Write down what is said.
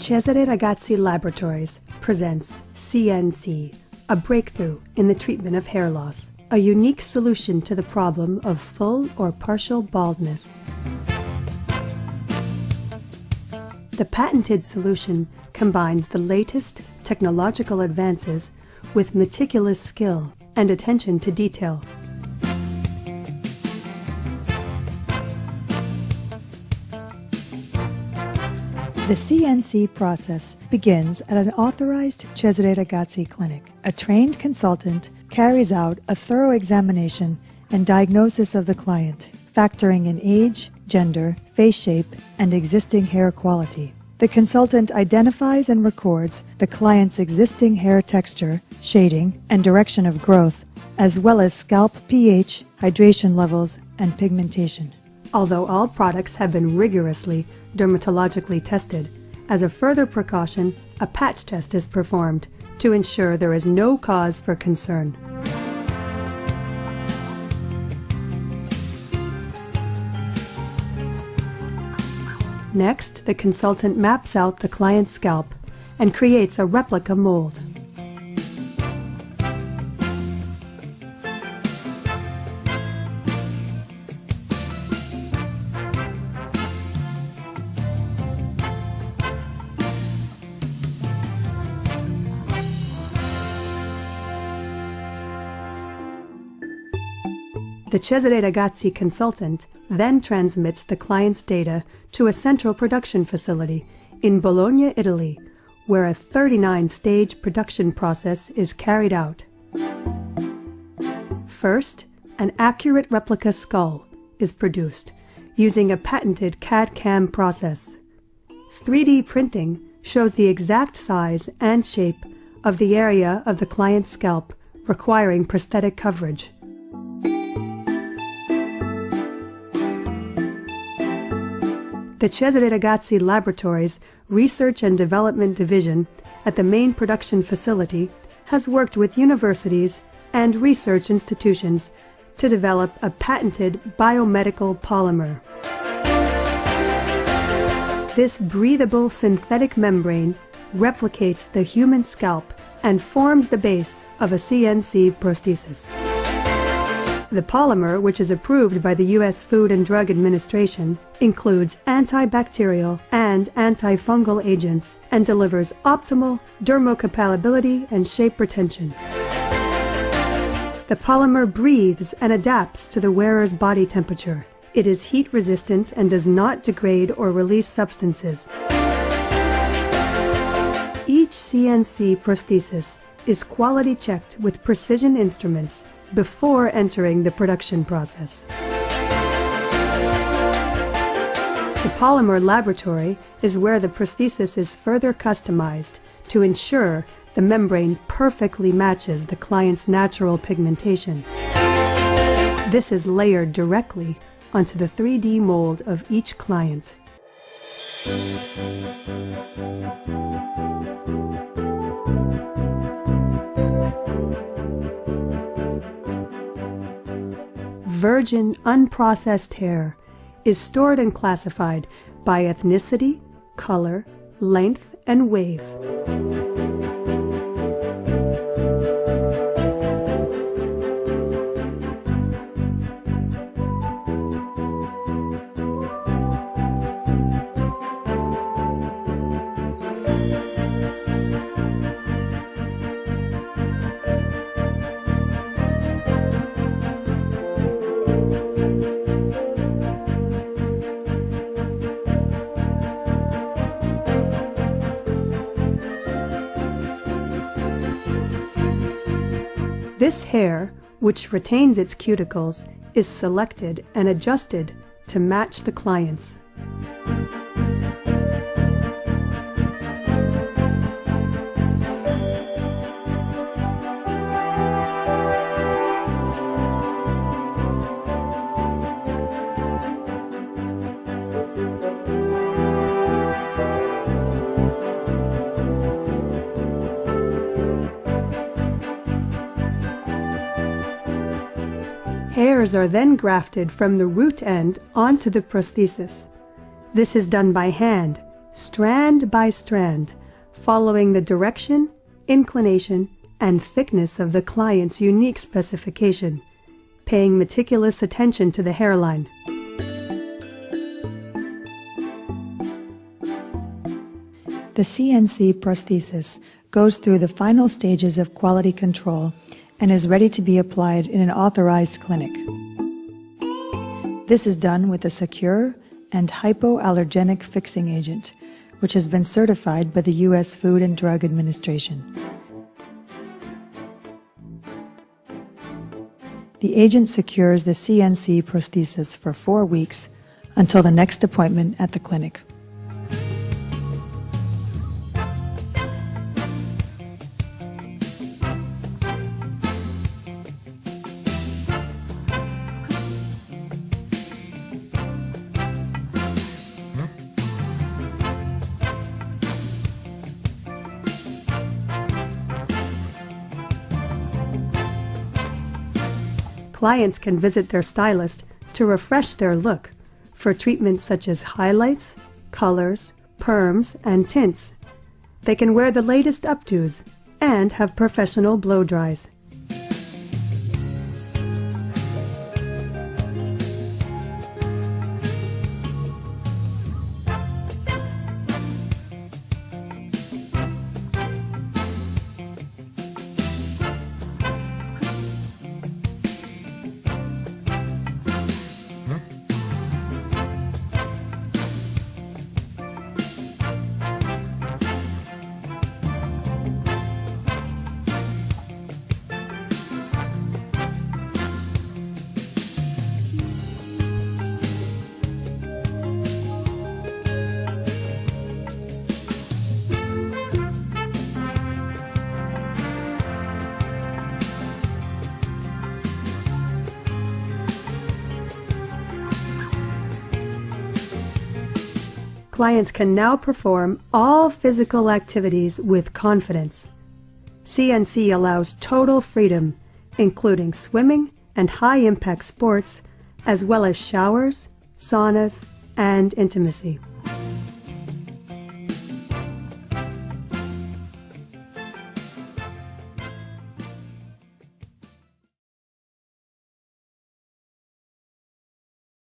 Cesare Ragazzi Laboratories presents CNC, a breakthrough in the treatment of hair loss, a unique solution to the problem of full or partial baldness. The patented solution combines the latest technological advances with meticulous skill and attention to detail. The CNC process begins at an authorized Cesare Ragazzi clinic. A trained consultant carries out a thorough examination and diagnosis of the client, factoring in age, gender, face shape, and existing hair quality. The consultant identifies and records the client's existing hair texture, shading, and direction of growth, as well as scalp pH, hydration levels, and pigmentation. Although all products have been rigorously dermatologically tested, as a further precaution, a patch test is performed to ensure there is no cause for concern. Next, the consultant maps out the client's scalp and creates a replica mold. The Cesare Ragazzi consultant then transmits the client's data to a central production facility in Bologna, Italy, where a 39-stage production process is carried out. First, an accurate replica skull is produced using a patented CAD/CAM process. 3D printing shows the exact size and shape of the area of the client's scalp requiring prosthetic coverage. The Cesare Ragazzi Laboratories Research and Development Division at the main production facility has worked with universities and research institutions to develop a patented biomedical polymer. This breathable synthetic membrane replicates the human scalp and forms the base of a CNC prosthesis. The polymer, which is approved by the U.S. Food and Drug Administration, includes antibacterial and antifungal agents and delivers optimal dermocompatibility and shape retention. The polymer breathes and adapts to the wearer's body temperature. It is heat resistant and does not degrade or release substances. Each CNC prosthesis is quality checked with precision instruments before entering the production process. The polymer laboratory is where the prosthesis is further customized to ensure the membrane perfectly matches the client's natural pigmentation. This is layered directly onto the 3D mold of each client. Virgin, unprocessed hair is stored and classified by ethnicity, color, length, and wave. This hair, which retains its cuticles, is selected and adjusted to match the client's. Hairs are then grafted from the root end onto the prosthesis. This is done by hand, strand by strand, following the direction, inclination, and thickness of the client's unique specification, paying meticulous attention to the hairline. The CNC prosthesis goes through the final stages of quality control and is ready to be applied in an authorized clinic. This is done with a secure and hypoallergenic fixing agent, which has been certified by the U.S. Food and Drug Administration. The agent secures the CNC prosthesis for 4 weeks until the next appointment at the clinic. Clients can visit their stylist to refresh their look for treatments such as highlights, colors, perms, and tints. They can wear the latest updos and have professional blow dries. Clients can now perform all physical activities with confidence. CNC allows total freedom, including swimming and high-impact sports, as well as showers, saunas, and intimacy.